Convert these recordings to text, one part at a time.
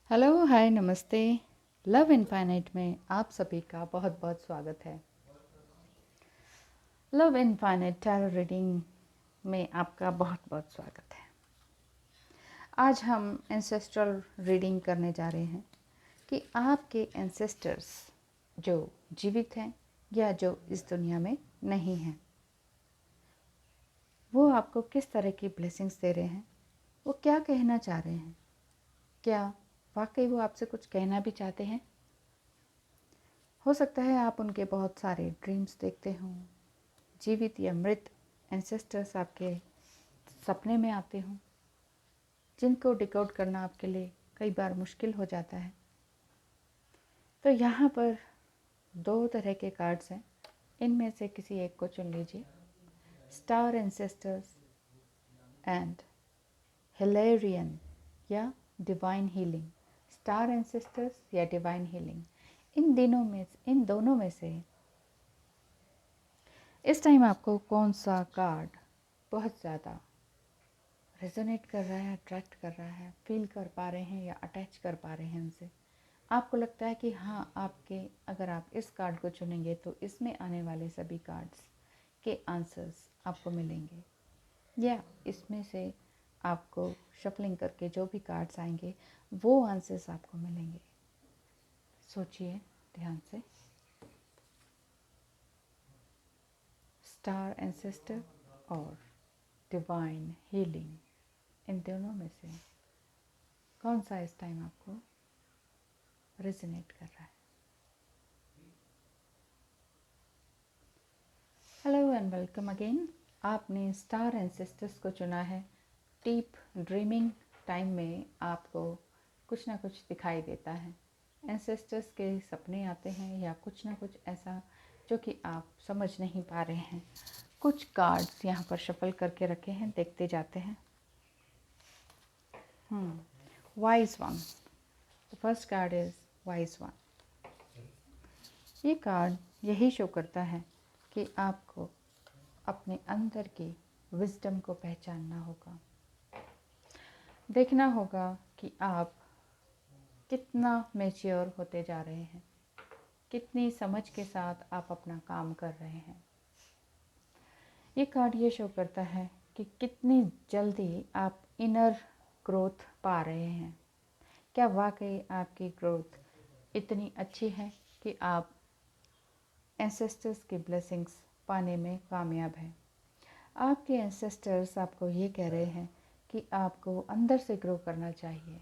Hello hi नमस्ते। Love infinite में आप सभी का बहुत बहुत स्वागत है। लव इनफाइनाइट टैरो रीडिंग में आपका बहुत बहुत स्वागत है। आज हम एंसेस्ट्रल रीडिंग करने जा रहे हैं कि आपके एंसेस्टर्स जो जीवित हैं या जो इस दुनिया में नहीं हैं, वो आपको किस तरह की ब्लेसिंग्स दे रहे हैं, वो क्या कहना चाह रहे हैं, क्या वाकई वो आपसे कुछ कहना भी चाहते हैं। हो सकता है आप उनके बहुत सारे ड्रीम्स देखते हों, जीवित या मृत एंसेस्टर्स आपके सपने में आते हों, जिनको डिकोड करना आपके लिए कई बार मुश्किल हो जाता है। तो यहाँ पर दो तरह के कार्ड्स हैं, इनमें से किसी एक को चुन लीजिए। स्टार एंसेस्टर्स एंड हिलेरियन या डिवाइन हीलिंग। स्टार एंसेस्टर्स या डिवाइन हीलिंग, इन दोनों में से इस टाइम आपको कौन सा कार्ड बहुत ज़्यादा रेजोनेट कर रहा है, अट्रैक्ट कर रहा है, फील कर पा रहे हैं या अटैच कर पा रहे हैं उनसे। आपको लगता है कि हाँ, आपके अगर आप इस कार्ड को चुनेंगे तो इसमें आने वाले सभी कार्ड्स के आंसर्स आपको मिलेंगे, या इसमें से आपको शफलिंग करके जो भी कार्ड्स आएंगे वो आंसर्स आपको मिलेंगे। सोचिए ध्यान से। स्टार एंसेस्टर और डिवाइन हीलिंग, इन दोनों में से कौन सा इस टाइम आपको रेजोनेट कर रहा है? Hello and welcome again. आपने स्टार एंसेस्टर्स को चुना है। डीप ड्रीमिंग टाइम में आपको कुछ ना कुछ दिखाई देता है, एंसेस्टर्स के सपने आते हैं या कुछ ना कुछ ऐसा जो कि आप समझ नहीं पा रहे हैं। कुछ कार्ड्स यहाँ पर शफल करके रखे हैं, देखते जाते हैं। Wise one. The first card is wise one. ये कार्ड यही शो करता है कि आपको अपने अंदर की विजडम को पहचानना होगा। देखना होगा कि आप कितना मैच्योर होते जा रहे हैं, कितनी समझ के साथ आप अपना काम कर रहे हैं। ये कार्ड ये शो करता है कि कितनी जल्दी आप इनर ग्रोथ पा रहे हैं। क्या वाकई आपकी ग्रोथ इतनी अच्छी है कि आप एंसेस्टर्स की ब्लेसिंग्स पाने में कामयाब हैं? आपके एंसेस्टर्स आपको ये कह रहे हैं कि आपको अंदर से ग्रो करना चाहिए,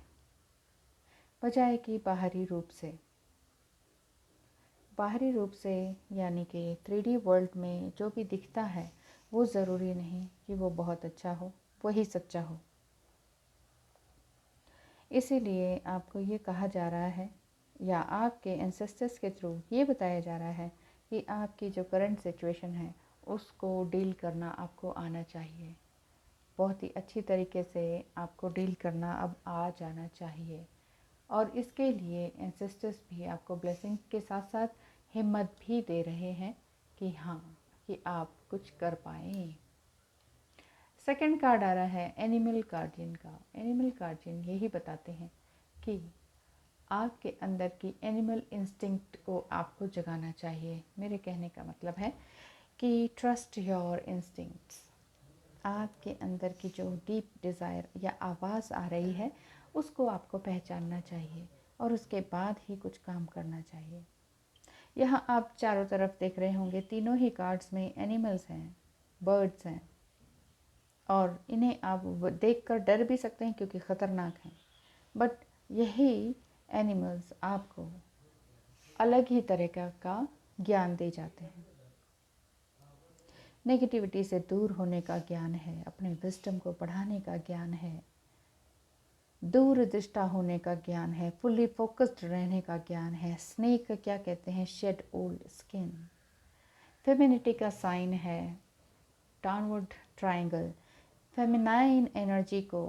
बजाय कि बाहरी रूप से। बाहरी रूप से यानी कि 3D वर्ल्ड में जो भी दिखता है वो ज़रूरी नहीं कि वो बहुत अच्छा हो, वही सच्चा हो। इसीलिए आपको ये कहा जा रहा है या आपके एंसेस्टर्स के थ्रू ये बताया जा रहा है कि आपकी जो करंट सिचुएशन है उसको डील करना आपको आना चाहिए। बहुत ही अच्छी तरीके से आपको डील करना अब आ जाना चाहिए। और इसके लिए एंसेस्टर्स भी आपको ब्लेसिंग के साथ साथ हिम्मत भी दे रहे हैं कि हाँ, कि आप कुछ कर पाएँ। सेकंड कार्ड आ रहा है एनिमल गार्डियन का। एनिमल गार्डियन यही बताते हैं कि आपके अंदर की एनिमल इंस्टिंक्ट को आपको जगाना चाहिए। मेरे कहने का मतलब है कि ट्रस्ट योर इंस्टिंक्ट्स। आपके अंदर की जो डीप डिज़ायर या आवाज़ आ रही है उसको आपको पहचानना चाहिए और उसके बाद ही कुछ काम करना चाहिए। यहाँ आप चारों तरफ देख रहे होंगे, तीनों ही कार्ड्स में एनिमल्स हैं, बर्ड्स हैं, और इन्हें आप देखकर डर भी सकते हैं क्योंकि ख़तरनाक हैं। बट यही एनिमल्स आपको अलग ही तरह का ज्ञान दे जाते हैं। नेगेटिविटी से दूर होने का ज्ञान है, अपने विजडम को बढ़ाने का ज्ञान है, दूरदृष्टा होने का ज्ञान है, फुल्ली फोकस्ड रहने का ज्ञान है। स्नेक क्या कहते हैं? Shed old skin. फेमिनिटी का साइन है डाउनवर्ड ट्रायंगल। फेमिनाइन एनर्जी को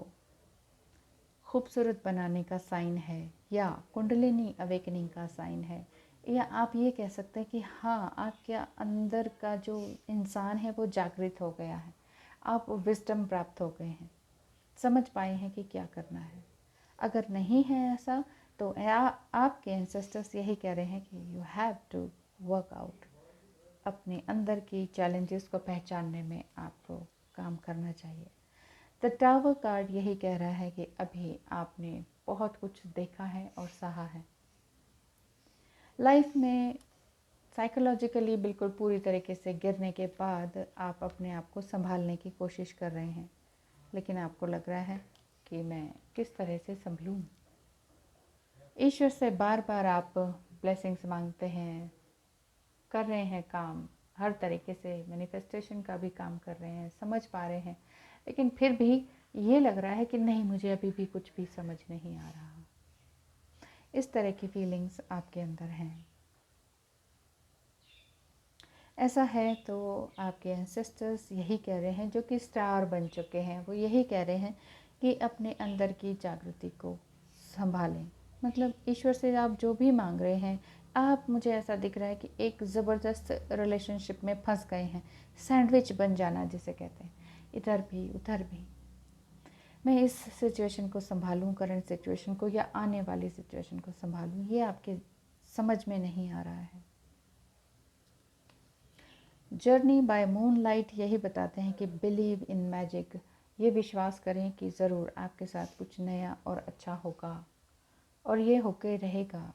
खूबसूरत बनाने का साइन है, या कुंडलिनी अवेकनिंग का साइन है, या आप ये कह सकते हैं कि हाँ, आपके अंदर का जो इंसान है वो जागृत हो गया है, आप विजडम प्राप्त हो गए हैं, समझ पाए हैं कि क्या करना है। अगर नहीं है ऐसा तो आपके एंसेस्टर्स यही कह रहे हैं कि you have to work out, अपने अंदर की चैलेंजेस को पहचानने में आपको काम करना चाहिए। द टावर कार्ड यही कह रहा है कि अभी आपने बहुत कुछ देखा है और सहा है। लाइफ में साइकोलॉजिकली बिल्कुल पूरी तरीके से गिरने के बाद आप अपने आप को संभालने की कोशिश कर रहे हैं, लेकिन आपको लग रहा है कि मैं किस तरह से संभलूं। ईश्वर से बार बार आप ब्लेसिंग्स मांगते हैं, कर रहे हैं काम, हर तरीके से मैनिफेस्टेशन का भी काम कर रहे हैं, समझ पा रहे हैं, लेकिन फिर भी ये लग रहा है कि नहीं, मुझे अभी भी कुछ भी समझ नहीं आ रहा। इस तरह की फीलिंग्स आपके अंदर हैं। ऐसा है तो आपके एंसेस्टर्स यही कह रहे हैं, जो कि स्टार बन चुके हैं, वो यही कह रहे हैं कि अपने अंदर की जागृति को संभालें। मतलब ईश्वर से आप जो भी मांग रहे हैं, आप, मुझे ऐसा दिख रहा है कि एक ज़बरदस्त रिलेशनशिप में फंस गए हैं, सैंडविच बन जाना जिसे कहते हैं, इधर भी उधर भी। मैं इस सिचुएशन को संभालूं, करंट सिचुएशन को, या आने वाली सिचुएशन को संभालूं, ये आपके समझ में नहीं आ रहा है। जर्नी बाय मूनलाइट यही बताते हैं कि बिलीव इन मैजिक, ये विश्वास करें कि ज़रूर आपके साथ कुछ नया और अच्छा होगा, और ये होके रहेगा।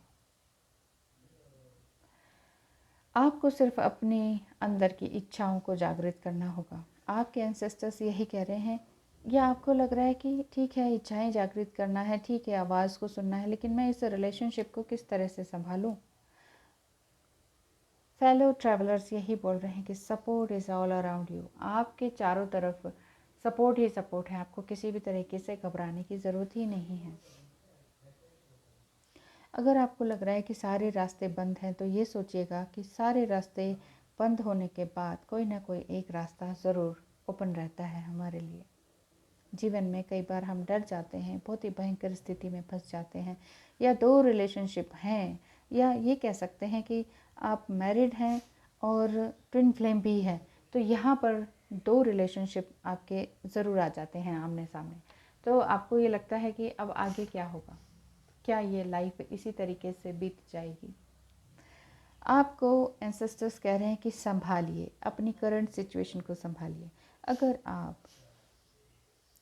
आपको सिर्फ अपने अंदर की इच्छाओं को जागृत करना होगा। आपके एंसेस्टर्स यही कह रहे हैं, या आपको लग रहा है कि ठीक है, इच्छाएं जागृत करना है, ठीक है, आवाज़ को सुनना है, लेकिन मैं इस रिलेशनशिप को किस तरह से संभालूं। फेलो ट्रैवलर्स यही बोल रहे हैं कि support is all around you. आपके चारों तरफ सपोर्ट ही सपोर्ट है, आपको किसी भी तरीके से घबराने की ज़रूरत ही नहीं है। अगर आपको लग रहा है कि सारे रास्ते बंद हैं, तो ये सोचिएगा कि सारे रास्ते बंद होने के बाद कोई ना कोई एक रास्ता ज़रूर ओपन रहता है हमारे लिए। जीवन में कई बार हम डर जाते हैं, बहुत ही भयंकर स्थिति में फंस जाते हैं, या दो रिलेशनशिप हैं, या ये कह सकते हैं कि आप मैरिड हैं और ट्विन फ्लेम भी है, तो यहाँ पर दो रिलेशनशिप आपके ज़रूर आ जाते हैं आमने सामने। तो आपको ये लगता है कि अब आगे क्या होगा, क्या ये लाइफ इसी तरीके से बीत जाएगी। आपको एंसेस्टर्स कह रहे हैं कि संभालिए, अपनी करंट सिचुएशन को संभालिए। अगर आप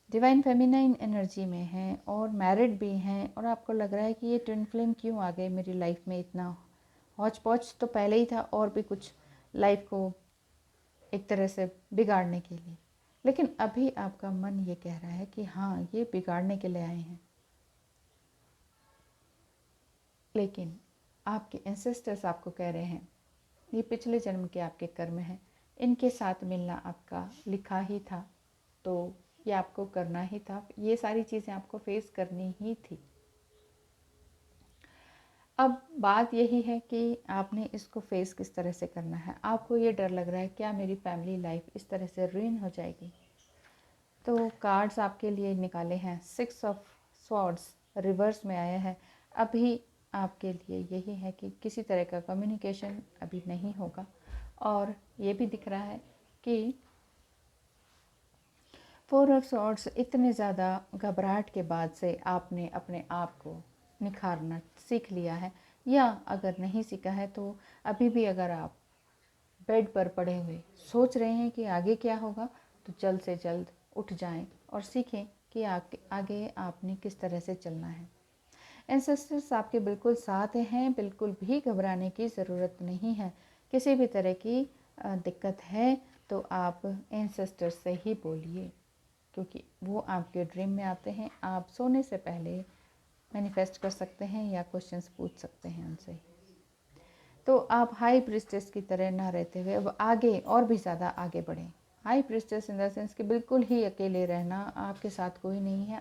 डिवाइन फेमिनाइन एनर्जी में हैं और मैरिड भी हैं, और आपको लग रहा है कि ये ट्विन फ्लेम क्यों आ गए मेरी लाइफ में, इतना हौच पौच तो पहले ही था, और भी कुछ लाइफ को एक तरह से बिगाड़ने के लिए, लेकिन अभी आपका मन ये कह रहा है कि हाँ, ये बिगाड़ने के लिए आए हैं। लेकिन आपके एंसेस्टर्स आपको कह रहे हैं, ये पिछले जन्म के आपके कर्म हैं, इनके साथ मिलना आपका लिखा ही था, तो ये आपको करना ही था, ये सारी चीज़ें आपको फेस करनी ही थी। अब बात यही है कि आपने इसको फेस किस तरह से करना है। आपको ये डर लग रहा है, क्या मेरी फैमिली लाइफ इस तरह से रुइन हो जाएगी। तो कार्ड्स आपके लिए निकाले हैं, 6 ऑफ स्वॉर्ड्स रिवर्स में आया है। अभी आपके लिए यही है कि किसी तरह का कम्युनिकेशन अभी नहीं होगा, और ये भी दिख रहा है कि 4 ऑफ स्वॉर्ड्स, इतने ज़्यादा घबराहट के बाद से आपने अपने आप को निखारना सीख लिया है, या अगर नहीं सीखा है तो अभी भी अगर आप बेड पर पड़े हुए सोच रहे हैं कि आगे क्या होगा, तो जल्द से जल्द उठ जाएं और सीखें कि आगे आपने किस तरह से चलना है। एंसेस्टर्स आपके बिल्कुल साथ हैं, बिल्कुल भी घबराने की ज़रूरत नहीं है। किसी भी तरह की दिक्कत है तो आप एंसेस्टर्स से ही बोलिए, क्योंकि वो आपके ड्रीम में आते हैं। आप सोने से पहले मैनिफेस्ट कर सकते हैं या क्वेश्चंस पूछ सकते हैं उनसे। तो आप हाई प्रिस्टेस की तरह ना रहते हुए अब आगे और भी ज़्यादा आगे बढ़ें। High priestess in the sense कि बिल्कुल ही अकेले रहना, आपके साथ कोई नहीं है,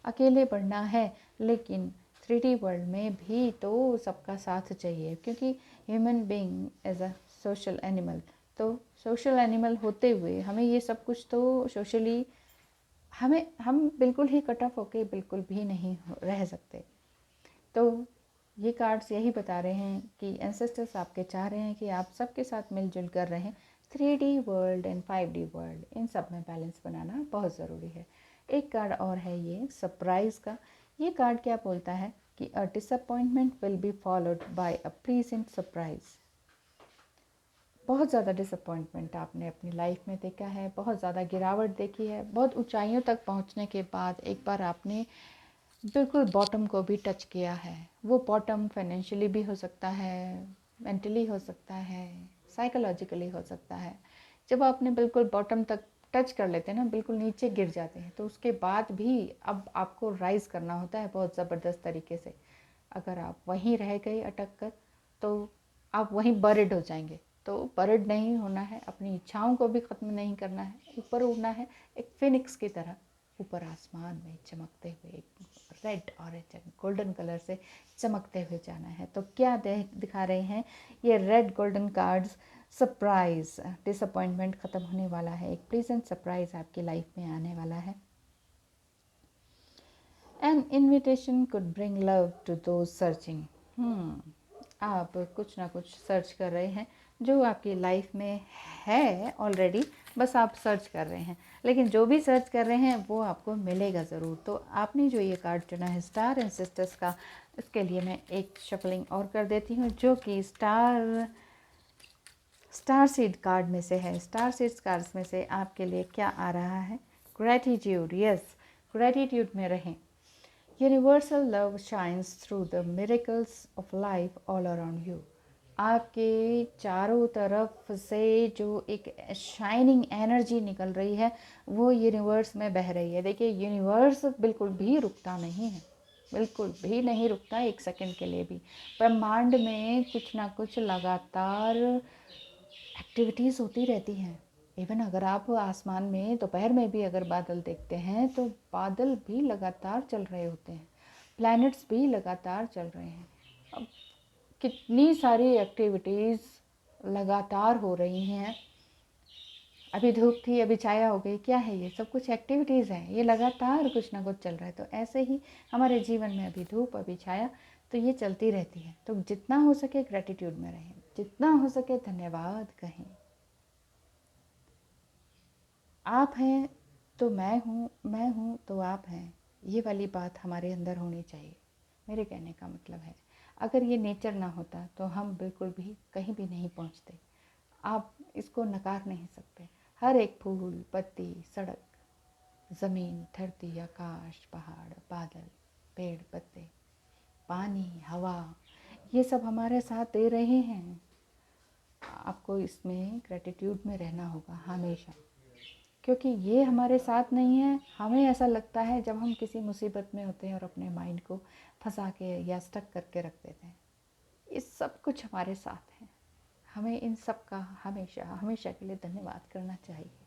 अकेले बढ़ना है, लेकिन 3D वर्ल्ड में भी तो सबका साथ चाहिए, क्योंकि human being as a social animal, तो सोशल एनिमल होते हुए हमें ये सब कुछ तो सोशली हम बिल्कुल ही कट ऑफ होके बिल्कुल भी नहीं रह सकते। तो ये कार्ड्स यही बता रहे हैं कि एंसेस्टर्स आपके चाह रहे हैं कि आप सबके साथ मिलजुल कर रहें। 3D world and 5D world, इन सब में बैलेंस बनाना बहुत ज़रूरी है। एक कार्ड और है ये सरप्राइज़ का। ये कार्ड क्या बोलता है कि a disappointment will be followed by a pleasant surprise. बहुत ज़्यादा डिसअपॉइंटमेंट आपने अपनी लाइफ में देखा है, बहुत ज़्यादा गिरावट देखी है, बहुत ऊंचाइयों तक पहुंचने के बाद एक बार आपने बिल्कुल बॉटम को भी टच किया है। वो बॉटम फाइनेंशियली भी हो सकता है, मेंटली हो सकता है, साइकोलॉजिकली हो सकता है। जब आपने बिल्कुल बॉटम तक टच कर लेते हैं ना, बिल्कुल नीचे गिर जाते हैं, तो उसके बाद भी अब आपको राइज़ करना होता है बहुत ज़बरदस्त तरीके से। अगर आप वहीं रह गए अटक कर तो आप वहीं बरिड हो जाएंगे। तो बरिड नहीं होना है, अपनी इच्छाओं को भी ख़त्म नहीं करना है, ऊपर उड़ना है एक फिनिक्स की तरह, ऊपर आसमान में चमकते हुए एक red orange and golden colour से चमकते हुए जाना है। तो क्या दिखा रहे हैं ये red golden cards? Surprise, disappointment ख़त्म होने वाला है, एक प्लेजेंट सरप्राइज आपकी लाइफ में आने वाला है। An invitation could bring love to those searching. आप कुछ ना कुछ सर्च कर रहे हैं जो आपकी लाइफ में है ऑलरेडी, बस आप सर्च कर रहे हैं। लेकिन जो भी सर्च कर रहे हैं वो आपको मिलेगा ज़रूर। तो आपने जो ये कार्ड चुना है स्टार एंड सिस्टर्स का, इसके लिए मैं एक शफलिंग और कर देती हूँ, जो कि स्टार सीड कार्ड में से है। स्टार सीड्स कार्ड्स में से आपके लिए क्या आ रहा है? ग्रैटिट्यूड। यस, ग्रैटिट्यूड में रहें। Universal love shines through the miracles of life all around you. आपके चारों तरफ से जो एक शाइनिंग एनर्जी निकल रही है वो यूनिवर्स में बह रही है। देखिए, यूनिवर्स बिल्कुल भी रुकता नहीं है, बिल्कुल भी नहीं रुकता एक सेकंड के लिए भी। ब्रह्मांड में कुछ ना कुछ लगातार एक्टिविटीज़ होती रहती हैं। इवन अगर आप आसमान में दोपहर में भी अगर बादल देखते हैं तो बादल भी लगातार चल रहे होते हैं, प्लैनेट्स भी लगातार चल रहे हैं। अब कितनी सारी एक्टिविटीज़ लगातार हो रही हैं। अभी धूप थी, अभी छाया हो गई, क्या है ये? सब कुछ एक्टिविटीज़ हैं, ये लगातार कुछ ना कुछ चल रहा है। तो ऐसे ही हमारे जीवन में अभी धूप, अभी छाया, तो ये चलती रहती है। तो जितना हो सके ग्रेटिट्यूड में रहें, जितना हो सके धन्यवाद कहें। आप हैं तो मैं हूँ तो आप हैं, ये वाली बात हमारे अंदर होनी चाहिए। मेरे कहने का मतलब है, अगर ये नेचर ना होता तो हम बिल्कुल भी कहीं भी नहीं पहुँचते। आप इसको नकार नहीं सकते। हर एक फूल, पत्ती, सड़क, ज़मीन, धरती, आकाश, पहाड़, बादल, पेड़, पत्ते, पानी, हवा, ये सब हमारे साथ दे रहे हैं। आपको इसमें ग्रेटिट्यूड में रहना होगा हमेशा, क्योंकि ये हमारे साथ नहीं है। हमें ऐसा लगता है जब हम किसी मुसीबत में होते हैं और अपने माइंड को फंसा के या स्टक करके रख देते हैं। ये सब कुछ हमारे साथ है। हमें इन सब का हमेशा हमेशा के लिए धन्यवाद करना चाहिए।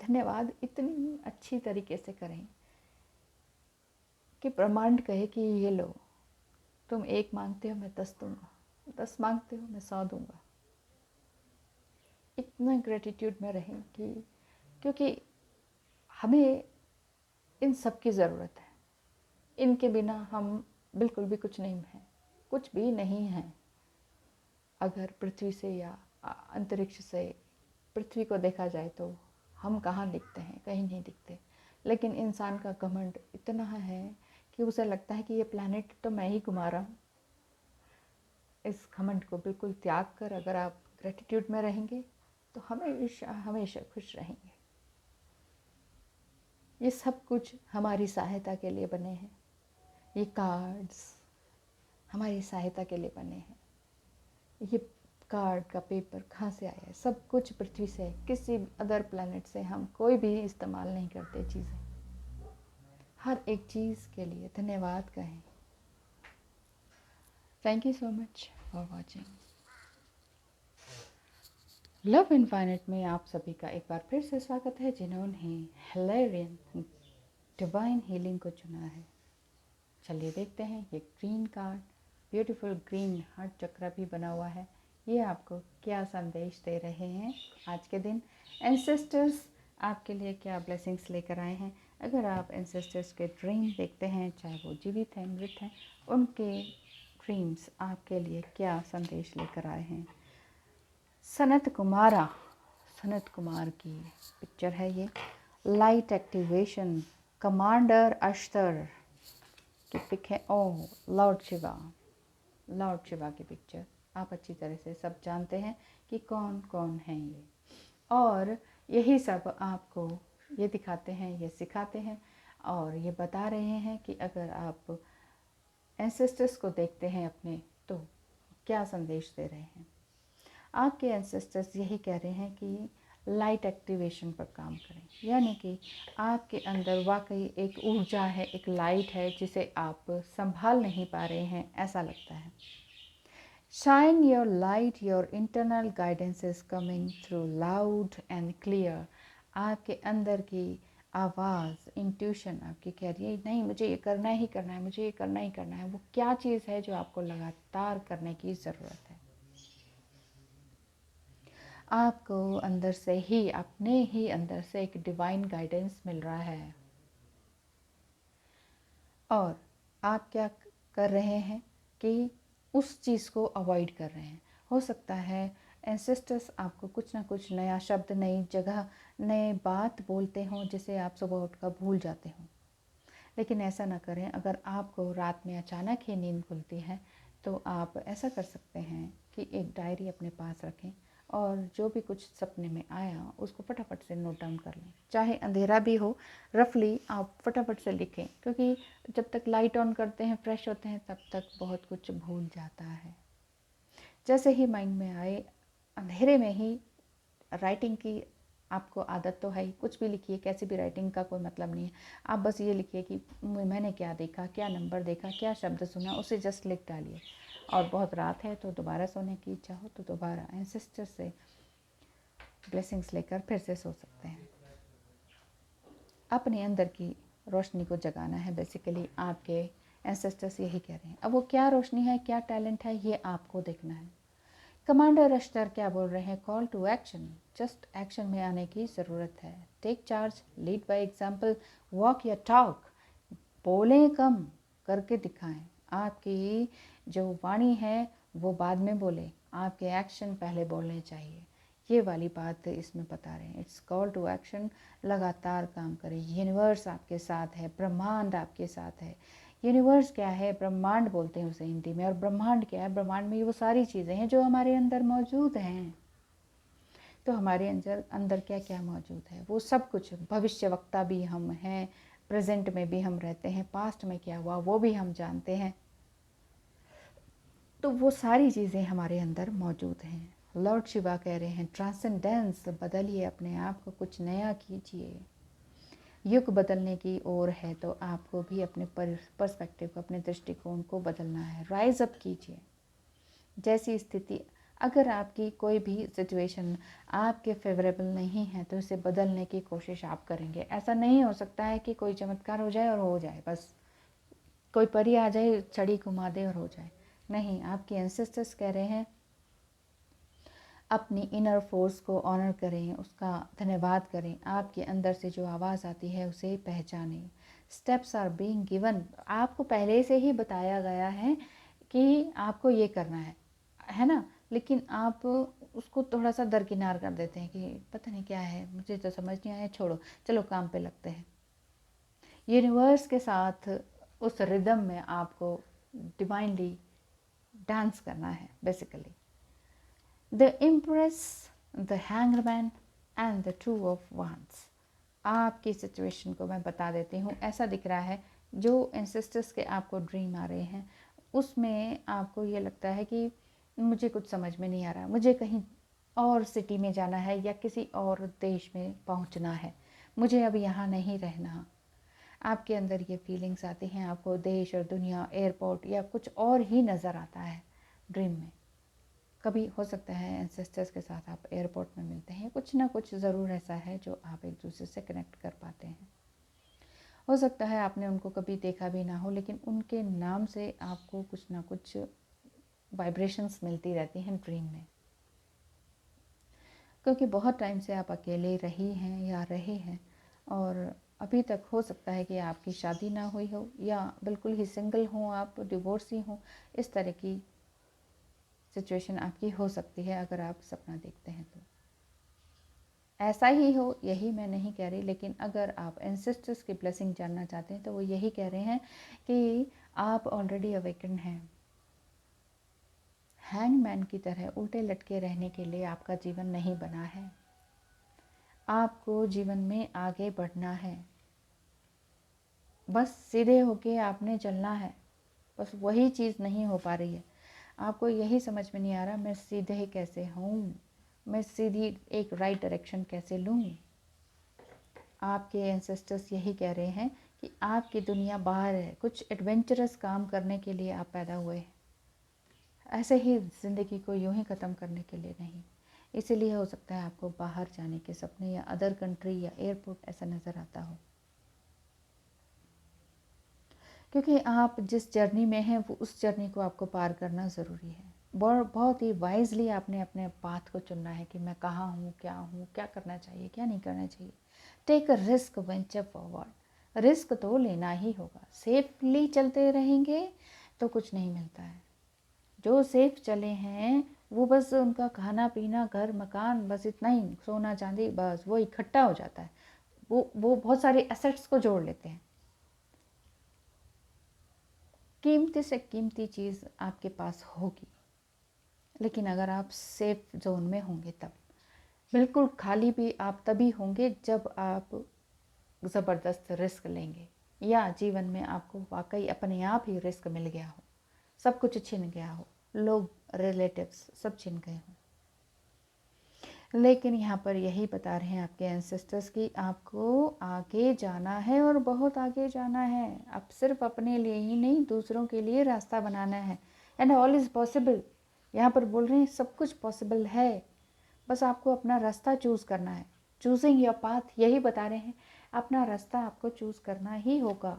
धन्यवाद इतनी अच्छी तरीके से करें कि ब्रह्मांड कहे कि ये लो, तुम 1 मांगते हो मैं 10 दूंगा, 10 मांगते हो मैं 100 दूंगा। इतना ग्रेटिट्यूड में रहें कि, क्योंकि हमें इन सब की ज़रूरत है। इनके बिना हम बिल्कुल भी कुछ नहीं हैं, कुछ भी नहीं हैं। अगर पृथ्वी से या अंतरिक्ष से पृथ्वी को देखा जाए तो हम कहाँ दिखते हैं? कहीं नहीं दिखते। लेकिन इंसान का घमंड इतना है कि उसे लगता है कि ये प्लैनेट तो मैं ही घुमा रहा हूँ। इस घमंड को बिल्कुल त्याग कर अगर आप ग्रेटिट्यूड में रहेंगे तो हमेशा हमेशा खुश रहेंगे। ये सब कुछ हमारी सहायता के लिए बने हैं। ये कार्ड्स हमारी सहायता के लिए बने हैं। ये कार्ड का पेपर कहाँ से आया है? सब कुछ पृथ्वी से है, किसी अदर प्लैनेट से हम कोई भी इस्तेमाल नहीं करते चीज़ें। हर एक चीज़ के लिए धन्यवाद कहें। Thank you so much for watching. Love infinite में आप सभी का एक बार फिर से स्वागत है जिन्होंने हिलेरियन डिवाइन हीलिंग को चुना है। चलिए देखते हैं ये green card, beautiful green heart चक्र भी बना हुआ है, ये आपको क्या संदेश दे रहे हैं आज के दिन। एंसेस्टर्स आपके लिए क्या ब्लेसिंग्स लेकर आए हैं। अगर आप एंसेस्टर्स के ड्रीम देखते हैं, चाहे वो जीवित हैं मृत हैं, उनके ड्रीम्स आपके लिए क्या संदेश लेकर आए हैं। सनत कुमार की पिक्चर है ये। लाइट एक्टिवेशन, कमांडर अश्तर, की पिक है। ओह, लॉर्ड शिवा, लॉर्ड शिवा की पिक्चर। आप अच्छी तरह से सब जानते हैं कि कौन कौन हैं ये, और यही सब आपको ये दिखाते हैं, ये सिखाते हैं, और ये बता रहे हैं कि अगर आप एंसेस्टर्स को देखते हैं अपने, तो क्या संदेश दे रहे हैं। आपके एंसेस्टर्स यही कह रहे हैं कि लाइट एक्टिवेशन पर काम करें, यानी कि आपके अंदर वाकई एक ऊर्जा है, एक लाइट है जिसे आप संभाल नहीं पा रहे हैं, ऐसा लगता है। Shine your light, your internal guidance is coming through loud and clear. आपके अंदर की आवाज़, इंट्यूशन आपकी कह रही है नहीं, मुझे ये करना ही करना है, मुझे ये करना ही करना है। वो क्या चीज़ है जो आपको लगातार करने की ज़रूरत है। आपको अंदर से ही, अपने ही अंदर से एक डिवाइन गाइडेंस मिल रहा है, और आप क्या कर रहे हैं कि उस चीज़ को अवॉइड कर रहे हैं। हो सकता है एंसेस्टर्स आपको कुछ ना कुछ नया शब्द, नई जगह, नए बात बोलते हों जिसे आप सुबह उठकर भूल जाते हों, लेकिन ऐसा ना करें। अगर आपको रात में अचानक ही नींद खुलती है तो आप ऐसा कर सकते हैं कि एक डायरी अपने पास रखें, और जो भी कुछ सपने में आया उसको फटाफट से नोट डाउन कर लें। चाहे अंधेरा भी हो, रफली आप फटाफट से लिखें, क्योंकि जब तक लाइट ऑन करते हैं, फ्रेश होते हैं, तब तक बहुत कुछ भूल जाता है। जैसे ही माइंड में आए, अंधेरे में ही राइटिंग की आपको आदत तो है ही, कुछ भी लिखिए, कैसी भी राइटिंग का कोई मतलब नहीं है। आप बस ये लिखिए कि मैंने क्या देखा, क्या नंबर देखा, क्या शब्द सुना, उसे जस्ट लिख डालिए। और बहुत रात है तो दोबारा सोने की इच्छा हो तो दोबारा एंसेस्टर से ब्लेसिंग्स लेकर फिर से सो सकते हैं। अपने अंदर की रोशनी को जगाना है, बेसिकली आपके एंसेस्टर्स यही कह रहे हैं। अब वो क्या रोशनी है, क्या टैलेंट है, ये आपको देखना है। कमांडर अश्तर क्या बोल रहे हैं? Call to action, just action में आने की ज़रूरत है। Take charge, lead by example, walk या टॉक। बोलें कम, करके दिखाएं। आपकी जो वाणी है वो बाद में बोले, आपके एक्शन पहले बोलने चाहिए। ये वाली बात इसमें बता रहे हैं। इट्स कॉल टू एक्शन, लगातार काम करें। यूनिवर्स आपके साथ है, ब्रह्मांड आपके साथ है। यूनिवर्स क्या है? ब्रह्मांड बोलते हैं उसे हिंदी में। और ब्रह्मांड क्या है? ब्रह्मांड में वो सारी चीज़ें हैं जो हमारे अंदर मौजूद हैं। तो हमारे अंदर अंदर क्या क्या मौजूद है, वो सब कुछ। भविष्यवक्ता भी हम हैं, प्रेजेंट में भी हम रहते हैं, पास्ट में क्या हुआ वो भी हम जानते हैं। तो वो सारी चीज़ें हमारे अंदर मौजूद हैं। लॉर्ड शिवा कह रहे हैं ट्रांसेंडेंस, बदलिए अपने आप को, कुछ नया कीजिए। युग बदलने की ओर है तो आपको भी अपने पर्सपेक्टिव को, अपने दृष्टिकोण को बदलना है। राइज अप कीजिए। जैसी स्थिति, अगर आपकी कोई भी सिचुएशन आपके फेवरेबल नहीं है तो इसे बदलने की कोशिश आप करेंगे। ऐसा नहीं हो सकता है कि कोई चमत्कार हो जाए और हो जाए, बस कोई परी आ जाए, छड़ी घुमा दे और हो जाए। नहीं, आपके एंसेस्टर्स कह रहे हैं अपनी इनर फोर्स को ऑनर करें, उसका धन्यवाद करें। आपके अंदर से जो आवाज़ आती है उसे पहचानें। स्टेप्स आर बीइंग गिवन, आपको पहले से ही बताया गया है कि आपको ये करना है ना, लेकिन आप उसको थोड़ा सा दरकिनार कर देते हैं कि पता नहीं क्या है, मुझे तो समझ नहीं आया, छोड़ो, चलो काम पे लगते हैं। यूनिवर्स के साथ उस रिदम में आपको डिवाइनली डांस करना है basically. The impress, the hangman and the two of wands. आपकी सिचुएशन को मैं बता देती हूँ। ऐसा दिख रहा है जो एंसेस्टर्स के आपको ड्रीम आ रहे हैं उसमें आपको ये लगता है कि मुझे कुछ समझ में नहीं आ रहा, मुझे कहीं और सिटी में जाना है या किसी और देश में पहुंचना है, मुझे अब यहाँ नहीं रहना। आपके अंदर ये फीलिंग्स आती हैं, आपको देश और दुनिया, एयरपोर्ट या कुछ और ही नज़र आता है ड्रीम में। कभी हो सकता है एंसेस्टर्स के साथ आप एयरपोर्ट में मिलते हैं, कुछ ना कुछ ज़रूर ऐसा है जो आप एक दूसरे से कनेक्ट कर पाते हैं। हो सकता है आपने उनको कभी देखा भी ना हो, लेकिन उनके नाम से आपको कुछ ना कुछ वाइब्रेशंस मिलती रहती हैं ड्रीम में, क्योंकि बहुत टाइम से आप अकेले रही हैं या रहे हैं, और अभी तक हो सकता है कि आपकी शादी ना हुई हो या बिल्कुल ही सिंगल हो, आप डिवोर्सी हो। इस तरह की सिचुएशन आपकी हो सकती है अगर आप सपना देखते हैं तो। ऐसा ही हो, यही मैं नहीं कह रही, लेकिन अगर आप एंसेस्टर्स की ब्लेसिंग जानना चाहते हैं तो वो यही कह रहे हैं कि आप ऑलरेडी अवेकन हैं। हैंगमैन की तरह उल्टे लटके रहने के लिए आपका जीवन नहीं बना है। आपको जीवन में आगे बढ़ना है, बस सीधे होके आपने चलना है। बस वही चीज़ नहीं हो पा रही है, आपको यही समझ में नहीं आ रहा मैं सीधे कैसे हूँ, मैं सीधी एक राइट डायरेक्शन कैसे लूँ। आपके एंसेस्टर्स यही कह रहे हैं कि आपकी दुनिया बाहर है, कुछ एडवेंचरस काम करने के लिए आप पैदा हुए हैं, ऐसे ही ज़िंदगी को यूं ही ख़त्म करने के लिए नहीं। इसीलिए हो सकता है आपको बाहर जाने के सपने या अदर कंट्री या एयरपोर्ट ऐसा नज़र आता हो, क्योंकि आप जिस जर्नी में हैं वो उस जर्नी को आपको पार करना ज़रूरी है। बहुत ही वाइजली आपने अपने पाथ को चुनना है कि मैं कहाँ हूँ, क्या करना चाहिए, क्या नहीं करना चाहिए। Take a risk, venture forward. Risk तो लेना ही होगा। सेफली चलते रहेंगे तो कुछ नहीं मिलता है। जो सेफ चले हैं वो बस उनका खाना पीना, घर मकान, बस इतना ही, सोना चांदी, बस वो इकट्ठा हो जाता है। वो बहुत सारे एसेट्स को जोड़ लेते हैं। कीमती से कीमती चीज़ आपके पास होगी, लेकिन अगर आप सेफ जोन में होंगे तब। बिल्कुल खाली भी आप तभी होंगे जब आप ज़बरदस्त रिस्क लेंगे, या जीवन में आपको वाकई अपने आप ही रिस्क मिल गया हो, सब कुछ छिन गया हो, लोग, रिलेटिव्स सब छिन गए हों। लेकिन यहाँ पर यही बता रहे हैं आपके एंसेस्टर्स कि आपको आगे जाना है और बहुत आगे जाना है। अब सिर्फ अपने लिए ही नहीं, दूसरों के लिए रास्ता बनाना है। And all is possible. यहाँ पर बोल रहे हैं सब कुछ पॉसिबल है, बस आपको अपना रास्ता चूज़ करना है। चूजिंग योर पाथ, यही बता रहे हैं, अपना रास्ता आपको चूज़ करना ही होगा।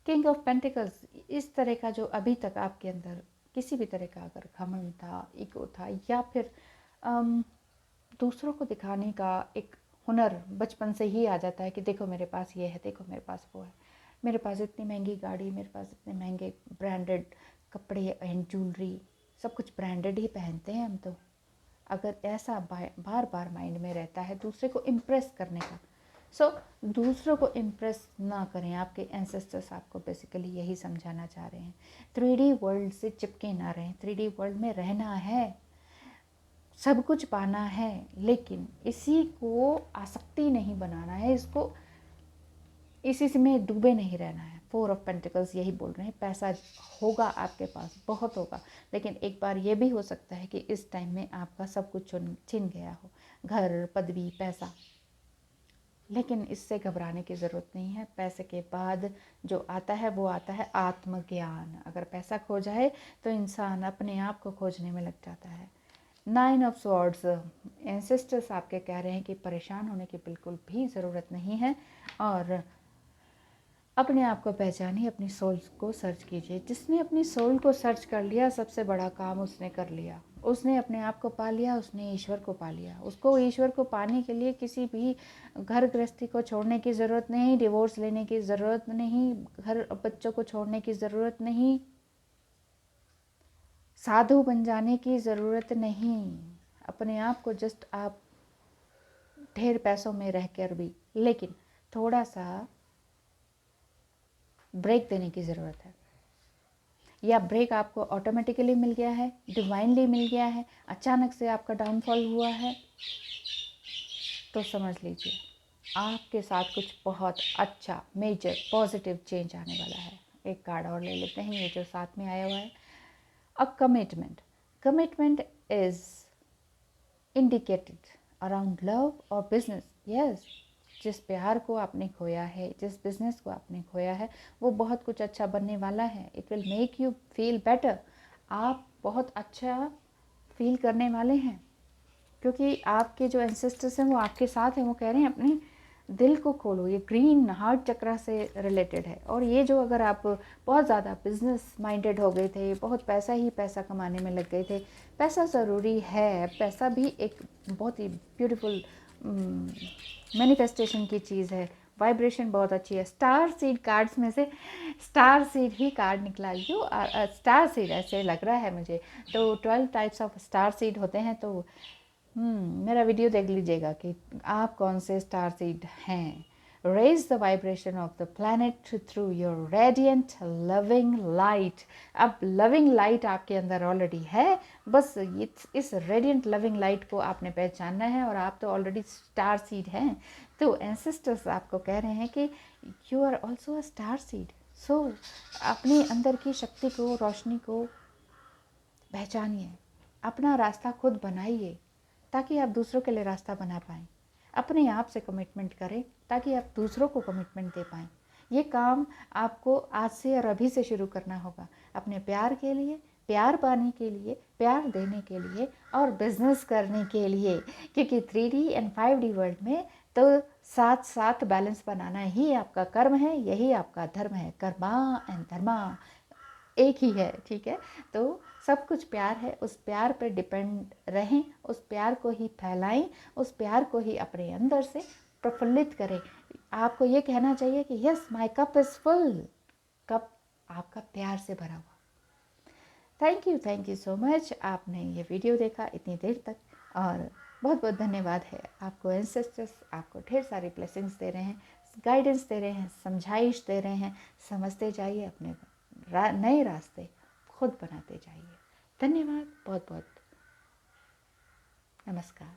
किंग ऑफ पेंटिकल्स, इस तरह का जो अभी तक आपके अंदर किसी भी तरह का अगर घमंड था, ईगो था, या फिर दूसरों को दिखाने का एक हुनर बचपन से ही आ जाता है कि देखो मेरे पास ये है, देखो मेरे पास वो है, मेरे पास इतनी महंगी गाड़ी, मेरे पास इतने महंगे ब्रांडेड कपड़े एंड ज्वेलरी, सब कुछ ब्रांडेड ही पहनते हैं हम तो। अगर ऐसा बार बार माइंड में रहता है दूसरे को इम्प्रेस करने का, दूसरों को इम्प्रेस ना करें। आपके एंसेस्टर्स आपको बेसिकली यही समझाना चाह रहे हैं। 3D वर्ल्ड से चिपके ना रहें। 3D वर्ल्ड में रहना है, सब कुछ पाना है, लेकिन इसी को आसक्ति नहीं बनाना है, इसको इसी से में डूबे नहीं रहना है। 4 ऑफ पेंटिकल्स यही बोल रहे हैं, पैसा होगा आपके पास, बहुत होगा, लेकिन एक बार ये भी हो सकता है कि इस टाइम में आपका सब कुछ छिन गया हो, घर, पदवी, पैसा। लेकिन इससे घबराने की ज़रूरत नहीं है। पैसे के बाद जो आता है वो आता है आत्मज्ञान। अगर पैसा खो जाए तो इंसान अपने आप को खोजने में लग जाता है। 9 ऑफ स्वॉर्ड्स, एंसेस्टर्स आपके कह रहे हैं कि परेशान होने की बिल्कुल भी ज़रूरत नहीं है, और अपने आप को पहचानिए, अपनी सोल को सर्च कीजिए। जिसने अपनी सोल को सर्च कर लिया, सबसे बड़ा काम उसने कर लिया। उसने अपने आप को पा लिया, उसने ईश्वर को पा लिया। उसको ईश्वर को पाने के लिए किसी भी घर गृहस्थी को छोड़ने की ज़रूरत नहीं, डिवोर्स लेने की ज़रूरत नहीं, घर बच्चों को छोड़ने की ज़रूरत नहीं, साधु बन जाने की ज़रूरत नहीं। अपने आप को जस्ट आप ढेर पैसों में रह कर भी, लेकिन थोड़ा सा ब्रेक देने की ज़रूरत है। या ब्रेक आपको ऑटोमेटिकली मिल गया है, डिवाइनली मिल गया है, अचानक से आपका डाउनफॉल हुआ है, तो समझ लीजिए आपके साथ कुछ बहुत अच्छा मेजर पॉजिटिव चेंज आने वाला है। एक कार्ड और ले लेते हैं, ये जो साथ में आया हुआ है, a commitment. Commitment is indicated around love और बिजनेस। यस, जिस प्यार को आपने खोया है, जिस बिज़नेस को आपने खोया है, वो बहुत कुछ अच्छा बनने वाला है। It will make you feel better. आप बहुत अच्छा फील करने वाले हैं, क्योंकि आपके जो एंसेस्टर्स हैं वो आपके साथ हैं। वो कह रहे हैं अपने दिल को खोलो। ये ग्रीन हार्ट चक्रा से रिलेटेड है। और ये जो, अगर आप बहुत ज़्यादा बिजनेस माइंडेड हो गए थे, बहुत पैसा ही पैसा कमाने में लग गए थे, पैसा ज़रूरी है, पैसा भी एक बहुत ही ब्यूटीफुल मैनिफेस्टेशन की चीज़ है, वाइब्रेशन बहुत अच्छी है। स्टार सीड कार्ड्स में से स्टार सीड ही कार्ड निकला, जो स्टार सीड ऐसे लग रहा है मुझे। तो 12 टाइप्स ऑफ स्टार सीड होते हैं, तो मेरा वीडियो देख लीजिएगा कि आप कौन से स्टार सीड हैं। Raise the vibration of the planet through your radiant loving light। अब loving light आपके अंदर ऑलरेडी है, बस इस radiant loving light को आपने पहचानना है, और आप तो ऑलरेडी स्टार सीड हैं। तो एंसेस्टर्स आपको कह रहे हैं कि you are also a star seed. So अपने अंदर की शक्ति को, रोशनी को पहचानिए, अपना रास्ता खुद बनाइए ताकि आप दूसरों के लिए रास्ता बना पाएँ। अपने आप से कमिटमेंट करें ताकि आप दूसरों को कमिटमेंट दे पाएँ। ये काम आपको आज से और अभी से शुरू करना होगा, अपने प्यार के लिए, प्यार पाने के लिए, प्यार देने के लिए और बिजनेस करने के लिए। क्योंकि 3D एंड 5D वर्ल्ड में तो साथ साथ बैलेंस बनाना ही आपका कर्म है, यही आपका धर्म है। कर्मा एंड धर्मा एक ही है, ठीक है। तो सब कुछ प्यार है, उस प्यार पर डिपेंड रहें, उस प्यार को ही फैलाएं, उस प्यार को ही अपने अंदर से प्रफुल्लित करें। आपको ये कहना चाहिए कि yes my cup is full, cup आपका प्यार से भरा हुआ। थैंक यू सो मच, आपने ये वीडियो देखा इतनी देर तक, और बहुत बहुत धन्यवाद है आपको। एंसेस्टर्स आपको ढेर सारी ब्लेसिंग्स दे रहे हैं, गाइडेंस दे रहे हैं, समझाइश दे रहे हैं। समझते जाइए, अपने नए रास्ते खुद बनाते जाइए। धन्यवाद, बहुत बहुत नमस्कार।